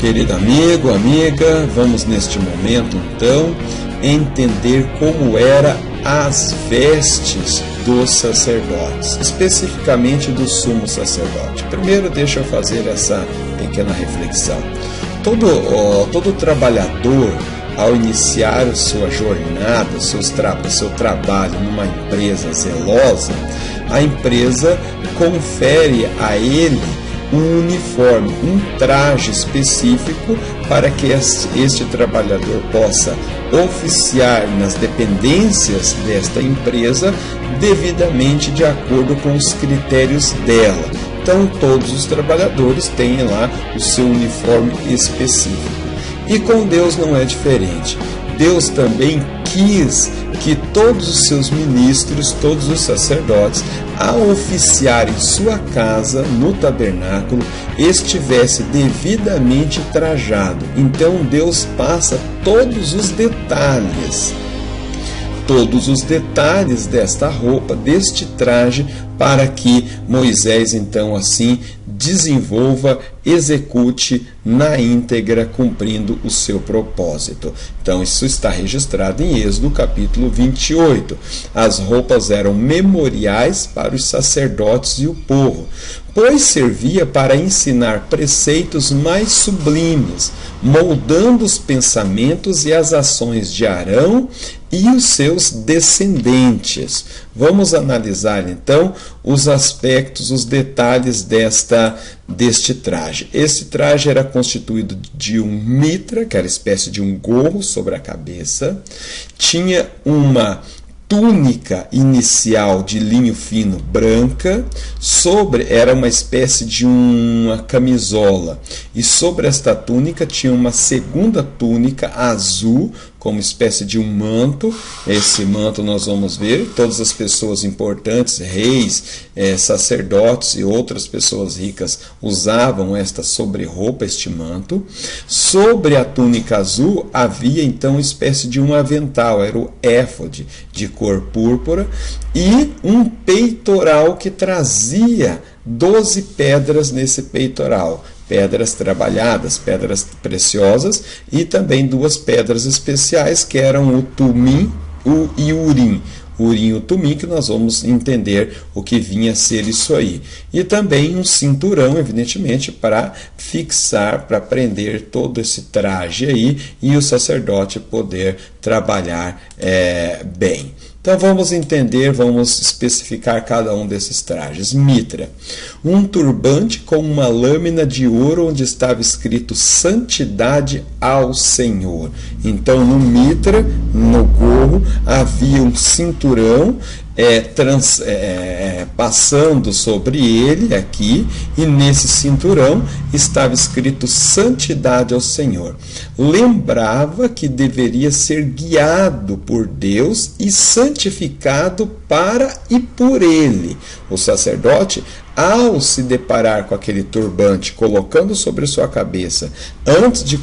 Querido amigo, amiga, vamos neste momento então entender como eram as vestes dos sacerdotes, especificamente do sumo sacerdote. Primeiro deixa eu fazer essa pequena reflexão. Todo trabalhador, ao iniciar sua jornada, seu trabalho numa empresa zelosa, a empresa confere a ele um uniforme, um traje específico para que este trabalhador possa oficiar nas dependências desta empresa devidamente de acordo com os critérios dela. Então todos os trabalhadores têm lá o seu uniforme específico. E com Deus não é diferente. Deus também quis que todos os seus ministros, todos os sacerdotes, ao oficiar em sua casa, no tabernáculo, estivesse devidamente trajado. Então Deus passa todos os detalhes desta roupa, deste traje, para que Moisés então assim desenvolva, execute na íntegra, cumprindo o seu propósito. Então isso está registrado em Êxodo capítulo 28. As roupas eram memoriais para os sacerdotes e o povo, pois servia para ensinar preceitos mais sublimes, moldando os pensamentos e as ações de Arão e os seus descendentes. Vamos analisar então os aspectos, os detalhes deste traje. Esse traje era constituído de um mitra, que era espécie de um gorro sobre a cabeça, tinha uma túnica inicial de linho fino branca, era uma espécie de uma camisola, e sobre esta túnica tinha uma segunda túnica azul, como espécie de um manto. Esse manto nós vamos ver, todas as pessoas importantes, reis, sacerdotes e outras pessoas ricas usavam esta sobre-roupa, este manto. Sobre a túnica azul havia então uma espécie de um avental, era o éfode de cor púrpura, e um peitoral que trazia 12 pedras nesse peitoral. Pedras trabalhadas, pedras preciosas, e também 2 pedras especiais que eram o tumim e o urim. O urim e o tumim, que nós vamos entender o que vinha a ser isso aí. E também um cinturão, evidentemente, para fixar, para prender todo esse traje aí e o sacerdote poder trabalhar bem. Então vamos entender, vamos especificar cada um desses trajes. Mitra, um turbante com uma lâmina de ouro onde estava escrito Santidade ao Senhor. Então no mitra, no gorro, havia um cinturão passando sobre ele aqui, e nesse cinturão estava escrito Santidade ao Senhor. Lembrava que deveria ser guiado por Deus e santificado para e por ele. O sacerdote, ao se deparar com aquele turbante, colocando sobre sua cabeça, antes de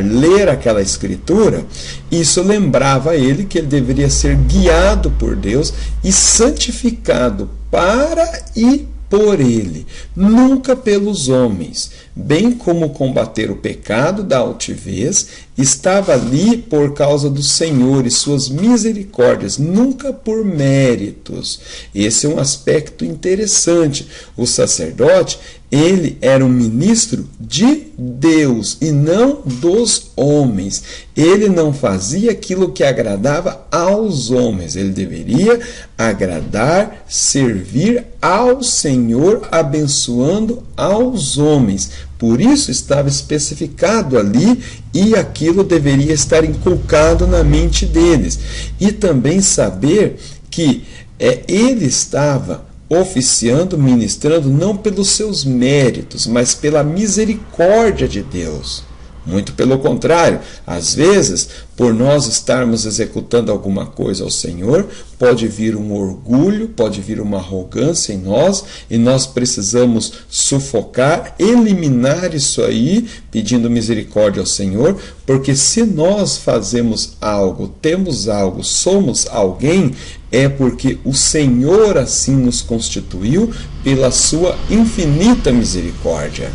ler aquela escritura, isso lembrava a ele que ele deveria ser guiado por Deus e santificado para e por ele, nunca pelos homens. Bem como combater o pecado da altivez, estava ali por causa do Senhor e suas misericórdias, nunca por méritos. Esse é um aspecto interessante. O sacerdote, ele era um ministro de Deus e não dos homens. Ele não fazia aquilo que agradava aos homens. Ele deveria agradar, servir ao Senhor, abençoando aos homens. Por isso estava especificado ali, e aquilo deveria estar inculcado na mente deles. E também saber que ele estava oficiando, ministrando, não pelos seus méritos, mas pela misericórdia de Deus. Muito pelo contrário, às vezes, por nós estarmos executando alguma coisa ao Senhor, pode vir um orgulho, pode vir uma arrogância em nós, e nós precisamos sufocar, eliminar isso aí, pedindo misericórdia ao Senhor, porque se nós fazemos algo, temos algo, somos alguém, é porque o Senhor assim nos constituiu pela sua infinita misericórdia.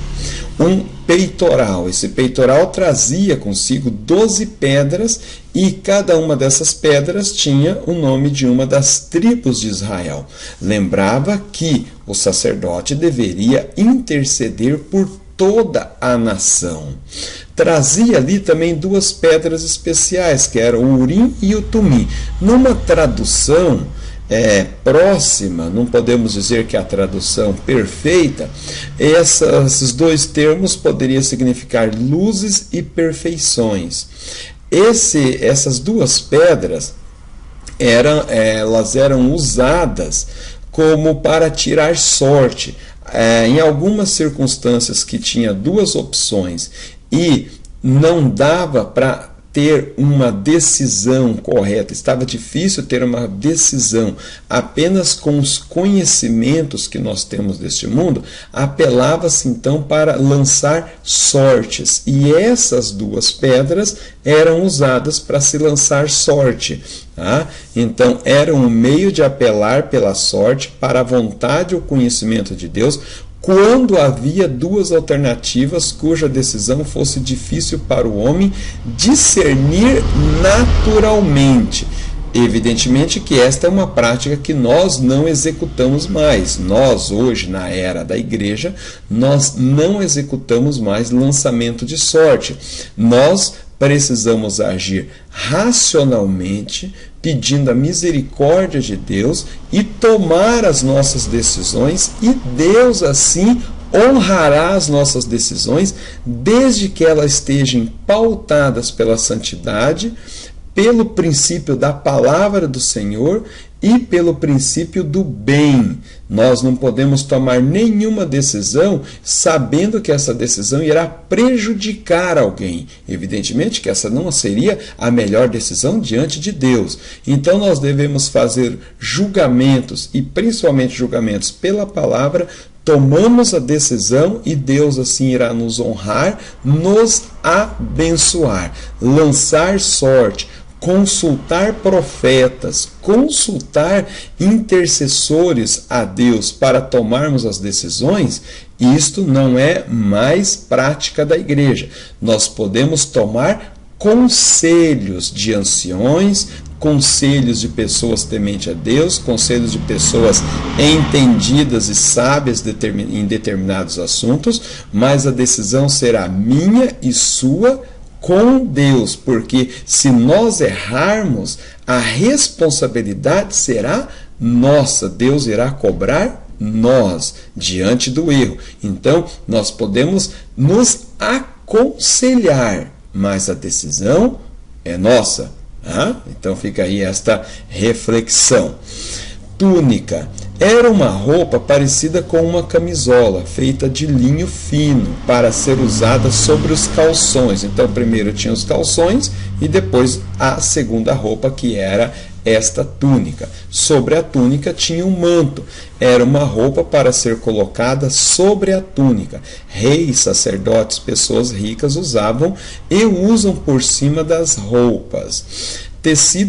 um peitoral. Esse peitoral trazia consigo 12 pedras e cada uma dessas pedras tinha o nome de uma das tribos de Israel. Lembrava que o sacerdote deveria interceder por toda a nação. Trazia ali também 2 pedras especiais, que eram o Urim e o Tumim. Numa tradução próxima, não podemos dizer que é a tradução perfeita, esses 2 termos poderiam significar luzes e perfeições. Essas 2 pedras elas eram usadas como para tirar sorte. Em algumas circunstâncias que tinha 2 opções e não dava para ter uma decisão correta, estava difícil ter uma decisão apenas com os conhecimentos que nós temos deste mundo, apelava-se então para lançar sortes, e essas 2 pedras eram usadas para se lançar sorte. Então era um meio de apelar pela sorte para a vontade ou conhecimento de Deus, quando havia 2 alternativas cuja decisão fosse difícil para o homem discernir naturalmente. Evidentemente que esta é uma prática que nós não executamos mais. Nós, hoje, na era da igreja, nós não executamos mais lançamento de sorte. Nós precisamos agir racionalmente, pedindo a misericórdia de Deus e tomar as nossas decisões, e Deus assim honrará as nossas decisões, desde que elas estejam pautadas pela santidade, pelo princípio da palavra do Senhor e pelo princípio do bem. Nós não podemos tomar nenhuma decisão sabendo que essa decisão irá prejudicar alguém. Evidentemente que essa não seria a melhor decisão diante de Deus. Então nós devemos fazer julgamentos, e principalmente julgamentos pela palavra. Tomamos a decisão e Deus assim irá nos honrar, nos abençoar. Lançar sorte, consultar profetas, consultar intercessores a Deus para tomarmos as decisões, isto não é mais prática da igreja. Nós podemos tomar conselhos de anciões, conselhos de pessoas tementes a Deus, conselhos de pessoas entendidas e sábias em determinados assuntos, mas a decisão será minha e sua com Deus, porque se nós errarmos, a responsabilidade será nossa. Deus irá cobrar nós diante do erro. Então, nós podemos nos aconselhar, mas a decisão é nossa. Então fica aí esta reflexão. Túnica era uma roupa parecida com uma camisola, feita de linho fino, para ser usada sobre os calções. Então primeiro tinha os calções e depois a segunda roupa, que era esta túnica. Sobre a túnica tinha um manto. Era uma roupa para ser colocada sobre a túnica. Reis, sacerdotes, pessoas ricas usavam e usam por cima das roupas. Este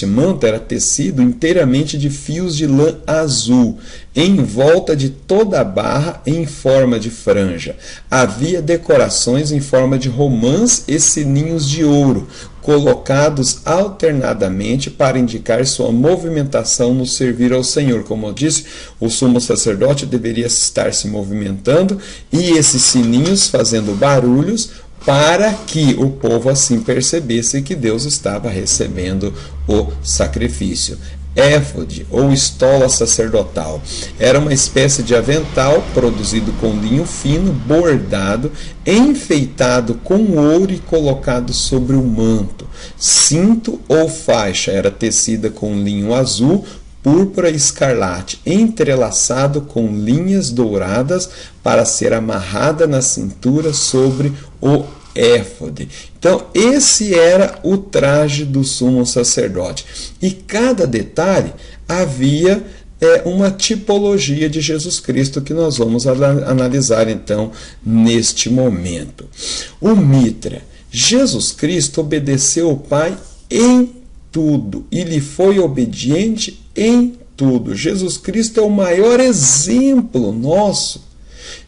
manto era tecido inteiramente de fios de lã azul, em volta de toda a barra em forma de franja. Havia decorações em forma de romãs e sininhos de ouro, colocados alternadamente para indicar sua movimentação no servir ao Senhor. Como eu disse, o sumo sacerdote deveria estar se movimentando e esses sininhos fazendo barulhos, para que o povo assim percebesse que Deus estava recebendo o sacrifício. Éfode, ou estola sacerdotal, era uma espécie de avental produzido com linho fino, bordado, enfeitado com ouro e colocado sobre o manto. Cinto ou faixa era tecida com linho azul, púrpura e escarlate, entrelaçado com linhas douradas para ser amarrada na cintura sobre o éfode. Então, esse era o traje do sumo sacerdote. E cada detalhe havia uma tipologia de Jesus Cristo que nós vamos analisar então neste momento. O mitra. Jesus Cristo obedeceu ao Pai em tudo e lhe foi obediente em tudo. Jesus Cristo é o maior exemplo nosso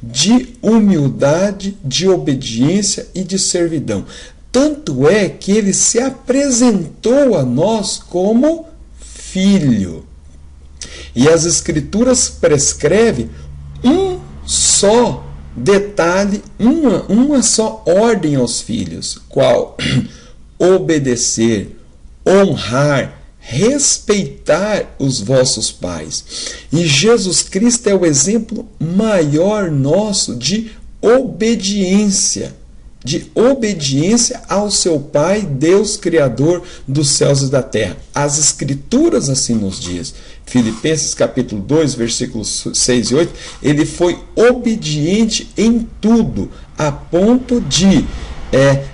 de humildade, de obediência e de servidão. Tanto é que ele se apresentou a nós como filho. E as Escrituras prescrevem um só detalhe, uma só ordem aos filhos, qual? Obedecer, honrar, respeitar os vossos pais. E Jesus Cristo é o exemplo maior nosso de obediência ao seu Pai, Deus Criador dos céus e da terra. As Escrituras assim nos diz. Filipenses capítulo 2, versículos 6 e 8, ele foi obediente em tudo, a ponto de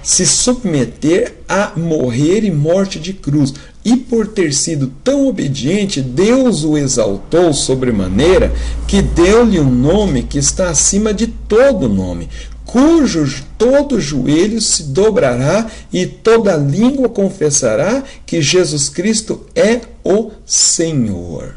se submeter a morrer e morte de cruz. E por ter sido tão obediente, Deus o exaltou sobremaneira, que deu-lhe um nome que está acima de todo nome, cujo todo joelho se dobrará e toda língua confessará que Jesus Cristo é o Senhor.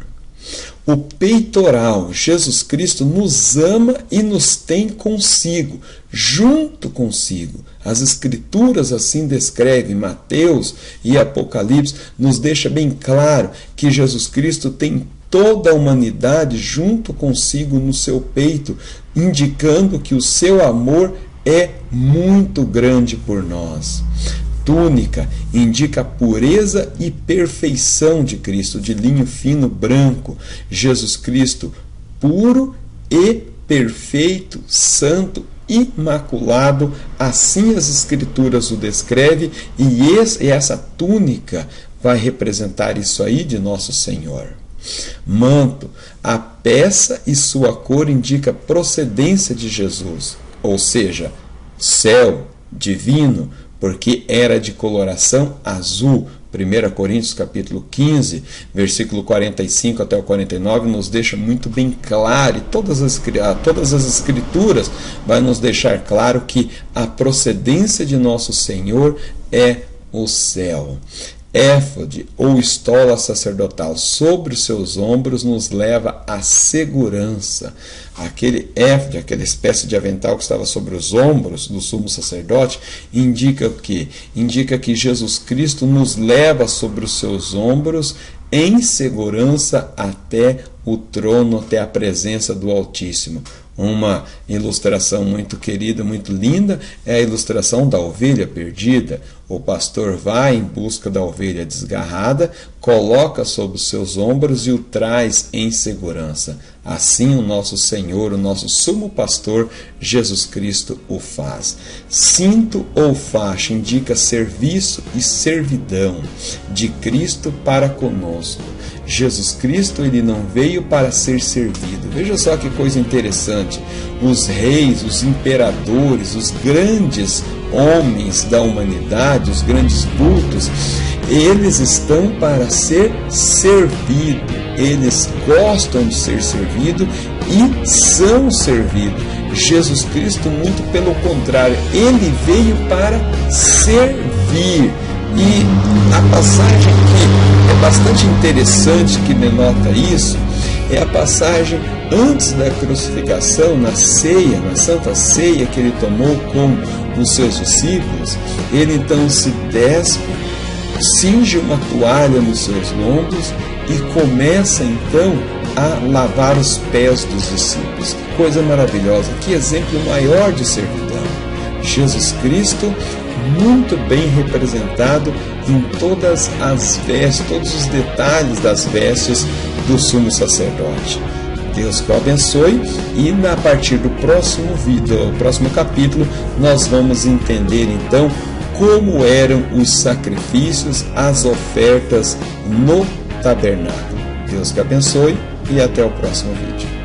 O peitoral, Jesus Cristo nos ama e nos tem consigo, junto consigo. As Escrituras assim descrevem, Mateus e Apocalipse nos deixa bem claro que Jesus Cristo tem toda a humanidade junto consigo no seu peito, indicando que o seu amor é muito grande por nós. Túnica indica a pureza e perfeição de Cristo, de linho fino branco. Jesus Cristo puro e perfeito, santo, imaculado, assim as Escrituras o descrevem, e essa túnica vai representar isso aí de nosso Senhor. Manto, a peça e sua cor indica a procedência de Jesus, ou seja, céu, divino, porque era de coloração azul. 1 Coríntios capítulo 15, versículo 45 até o 49, nos deixa muito bem claro, e todas as Escrituras vai nos deixar claro que a procedência de nosso Senhor é o céu. Éfode ou estola sacerdotal sobre os seus ombros nos leva à segurança. Aquele éfode, aquela espécie de avental que estava sobre os ombros do sumo sacerdote, indica o quê? Indica que Jesus Cristo nos leva sobre os seus ombros em segurança até o trono, até a presença do Altíssimo. Uma ilustração muito querida, muito linda, é a ilustração da ovelha perdida. O pastor vai em busca da ovelha desgarrada, coloca sobre os seus ombros e o traz em segurança. Assim o nosso Senhor, o nosso sumo pastor, Jesus Cristo, o faz. Cinto ou faixa indica serviço e servidão de Cristo para conosco. Jesus Cristo, ele não veio para ser servido. Veja só que coisa interessante. Os reis, os imperadores, os grandes homens da humanidade, os grandes cultos, eles estão para ser servidos. Eles gostam de ser servidos e são servidos. Jesus Cristo, muito pelo contrário, ele veio para servir. E a passagem que é bastante interessante, que denota isso, é a passagem antes da crucificação, na ceia, na Santa Ceia que ele tomou com os seus discípulos. Ele então se despe, cinge uma toalha nos seus lombos e começa então a lavar os pés dos discípulos. Que coisa maravilhosa, que exemplo maior de servidão. Jesus Cristo, muito bem representado em todas as vestes, todos os detalhes das vestes do sumo sacerdote. Deus que o abençoe, e a partir do próximo vídeo, do próximo capítulo, nós vamos entender então como eram os sacrifícios, as ofertas no tabernáculo. Deus que abençoe e até o próximo vídeo.